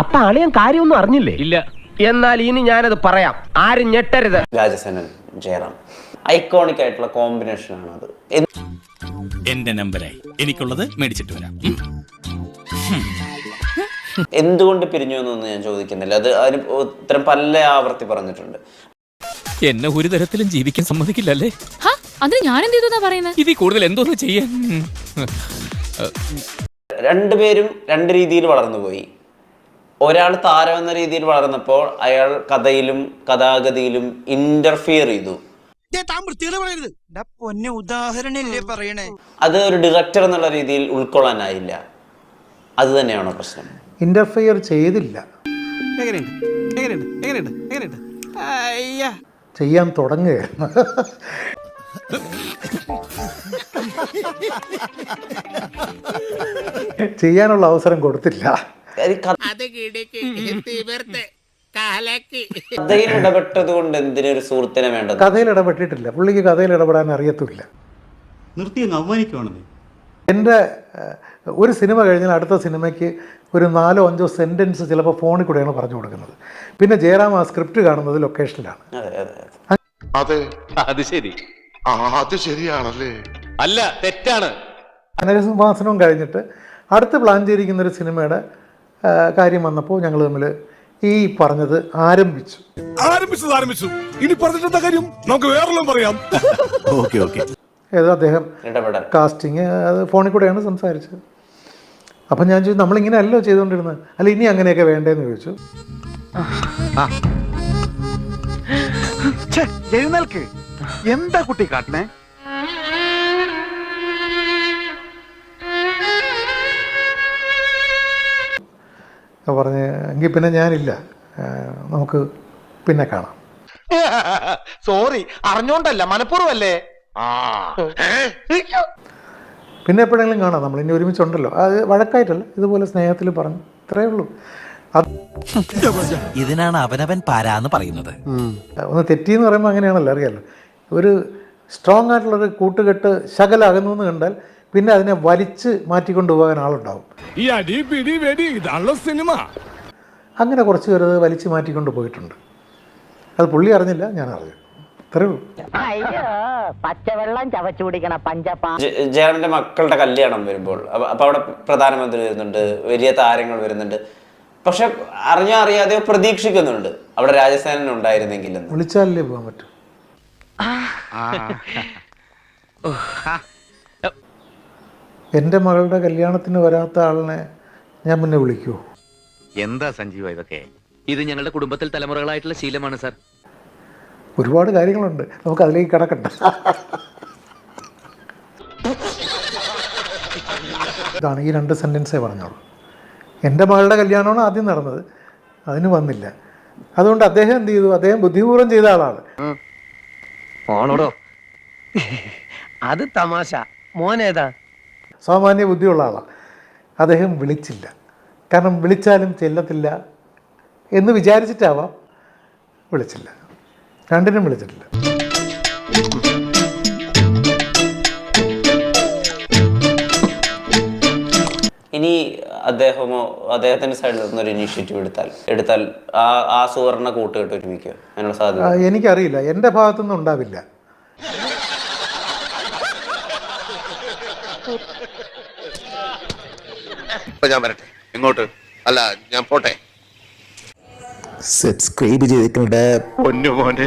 അപ്പൊ അളിയൻ കാര്യമൊന്നും അറിഞ്ഞില്ലേ? ഇല്ല. എന്നാൽ ഇനി ഞാനത് പറയാം, ആരും ഞെട്ടരുത്. രാജസേനൻ ജയറാം ഐക്കോണിക് ആയിട്ടുള്ള കോമ്പിനേഷൻ ആണ് അത്. എന്റെ നമ്പറായി എനിക്കുള്ളത് മേടിച്ചിട്ട് വരാം. എന്തുകൊണ്ട് പിരിഞ്ഞു എന്നൊന്നും ഞാൻ ചോദിക്കുന്നില്ല, അത് അതിന് ഇത്തരം പല ആവർത്തി പറഞ്ഞിട്ടുണ്ട്. എന്നെ ഒരു തരത്തിലും ജീവിക്കാൻ സമ്മതിക്കില്ലല്ലേ? അതിന് ഞാൻ എന്ത് ചെയ്തു പറയുന്നത്? ഇതിൽ കൂടുതൽ എന്തോന്ന് ചെയ്യാൻ? രണ്ടുപേരും രണ്ട് രീതിയിൽ വളർന്നുപോയി. ഒരാൾ താരം എന്ന രീതിയിൽ വളർന്നപ്പോൾ അയാൾ കഥയിലും കഥാഗതിയിലും ഇന്റർഫിയർ ചെയ്തു. അത് ഒരു ഡയറക്ടർ എന്നുള്ള രീതിയിൽ ഉൾക്കൊള്ളാനായില്ല. അത് തന്നെയാണോ പ്രശ്നം? ഇന്റർഫിയർ ചെയ്തില്ല, ചെയ്യാൻ തുടങ്ങുകയായിരുന്നു. ചെയ്യാനുള്ള അവസരം കൊടുത്തില്ല. കഥയിൽ ഇടപെട്ടത് കൊണ്ട് എന്തിനൊരു സുഹൃത്തിനെ വേണ്ടത്? കഥയിൽ ഇടപെട്ടിട്ടില്ല, പുള്ളിക്ക് കഥയിൽ ഇടപെടാൻ അറിയത്തില്ല. എൻ്റെ ഒരു സിനിമ കഴിഞ്ഞാൽ അടുത്ത സിനിമയ്ക്ക് ഒരു 4-5 സെൻറ്റൻസ് ചിലപ്പോൾ ഫോണിൽ കൂടെയാണ് പറഞ്ഞു കൊടുക്കുന്നത്. പിന്നെ ജയറാം ആ സ്ക്രിപ്റ്റ് കാണുന്നത് ലൊക്കേഷനിലാണ്. അത് ശരി, അത് ശരിയാണല്ലേ? അല്ല, തെറ്റാണ്. അനഘസിംഹാസനവും കഴിഞ്ഞിട്ട് അടുത്ത് പ്ലാൻ ചെയ്തിരിക്കുന്ന ഒരു സിനിമയുടെ കാര്യം വന്നപ്പോൾ ഞങ്ങൾ തമ്മിൽ ഈ പറഞ്ഞത് ആരംഭിച്ചു. ഇനി പറഞ്ഞിട്ടെന്താ കാര്യം, നമുക്ക് വേറെല്ലാം പറയാം. ഏതോ അദ്ദേഹം കാസ്റ്റിങ് അത് ഫോണിൽ കൂടെയാണ് സംസാരിച്ചത്. അപ്പം ഞാൻ ചോദിച്ചു, നമ്മളിങ്ങനെ അല്ലോ ചെയ്തുകൊണ്ടിരുന്നത്, അല്ല ഇനി അങ്ങനെയൊക്കെ വേണ്ടേന്ന് ചോദിച്ചു. എഴുന്നേൽക്ക്, എന്താ കുട്ടി കാട്ടണേ? പറഞ്ഞ് എങ്കിൽ പിന്നെ ഞാനില്ല, നമുക്ക് പിന്നെ കാണാം. സോറി, അറിഞ്ഞോണ്ടല്ല, മനഃപൂർവ്വല്ലേ. പിന്നെ എപ്പോഴെങ്കിലും കാണാം, നമ്മൾ ഇനി ഒരുമിച്ചുണ്ടല്ലോ. അത് വഴക്കായിട്ടല്ല, ഇതുപോലെ സ്നേഹത്തിൽ പറഞ്ഞു, ഇത്രയേ ഉള്ളൂ. ഇതിനാണ് അവനവൻ പാരാന്ന് പറയുന്നത്. ഒന്ന് തെറ്റിയെന്ന് പറയുമ്പോൾ അങ്ങനെയാണല്ലോ, അറിയാമല്ലോ. ഒരു സ്ട്രോങ് ആയിട്ടുള്ളൊരു കൂട്ടുകെട്ട് ശകലം അകന്നു എന്ന് കണ്ടാൽ പിന്നെ അതിനെ വലിച്ച് മാറ്റിക്കൊണ്ടു പോകാൻ ആളുണ്ടാവും. ഈ അടി പിടി വെടി ഇതാണല്ലോ സിനിമ. അങ്ങനെ കുറച്ച് പേര് വലിച്ചു മാറ്റിക്കൊണ്ട് പോയിട്ടുണ്ട്. അത് പുള്ളി അറിഞ്ഞില്ല, ഞാൻ അറിഞ്ഞു, ഇത്രയേ ഉള്ളൂ. പച്ചവെള്ളം ചവച്ചു കുടിക്കണ പഞ്ചപാ. ജയറാമിന്റെ മക്കളുടെ കല്യാണം വരുമ്പോൾ അപ്പൊ അവിടെ പ്രധാനമന്ത്രി വരുന്നുണ്ട്, വലിയ താരങ്ങൾ വരുന്നുണ്ട്. പക്ഷെ അറിയാതെ പ്രതീക്ഷിക്കുന്നുണ്ട് അവിടെ രാജസേനൻ ഉണ്ടായിരുന്നെങ്കിൽ. വിളിച്ചാലല്ലേ പോകാൻ പറ്റും. എൻ്റെ മകളുടെ കല്യാണത്തിന് വരാത്ത ആളിനെ ഞാൻ മുന്നേ വിളിക്കുമോ? എന്താ സഞ്ജീവ ഇതൊക്കെ? ഇത് ഞങ്ങളുടെ കുടുംബത്തിൽ തലമുറകളായിട്ടുള്ള ശീലമാണ് സാർ. ഒരുപാട് കാര്യങ്ങളുണ്ട്, നമുക്ക് അതിലേക്ക് കിടക്കണ്ട. ഇതാണ് ഈ 2 സെൻറ്റൻസേ പറഞ്ഞോളൂ. എൻ്റെ മകളുടെ കല്യാണമാണ് ആദ്യം നടന്നത്, അതിന് വന്നില്ല. അതുകൊണ്ട് അദ്ദേഹം എന്ത് ചെയ്തു? അദ്ദേഹം ബുദ്ധിപൂർവ്വം ചെയ്ത ആളാണ്. അത് തമാശ. മോനേതാ? സാമാന്യ ബുദ്ധിയുള്ള ആളാണ്. അദ്ദേഹം വിളിച്ചില്ല, കാരണം വിളിച്ചാലും ചെല്ലത്തില്ല എന്ന് വിചാരിച്ചിട്ടാവാം വിളിച്ചില്ല. രണ്ടിനും വിളിച്ചിട്ടില്ല. ഇനി അദ്ദേഹമോ അദ്ദേഹത്തിന്റെ സൈഡിൽ നിന്നൊരു ഇനീഷ്യേറ്റീവ് എടുത്താൽ ആ സുവർണ കൂട്ടുകെട്ട് ഒരുമിക്കുക അതിനുള്ള സാധ്യത എനിക്കറിയില്ല, എൻ്റെ ഭാഗത്തുനിന്നും ഉണ്ടാവില്ല. ഞാൻ വരട്ടെ. ഇങ്ങോട്ട് അല്ല, ഞാൻ പോട്ടെ. സബ്സ്ക്രൈബ് ചെയ്തിട്ടുണ്ട് പൊന്നു മോനെ.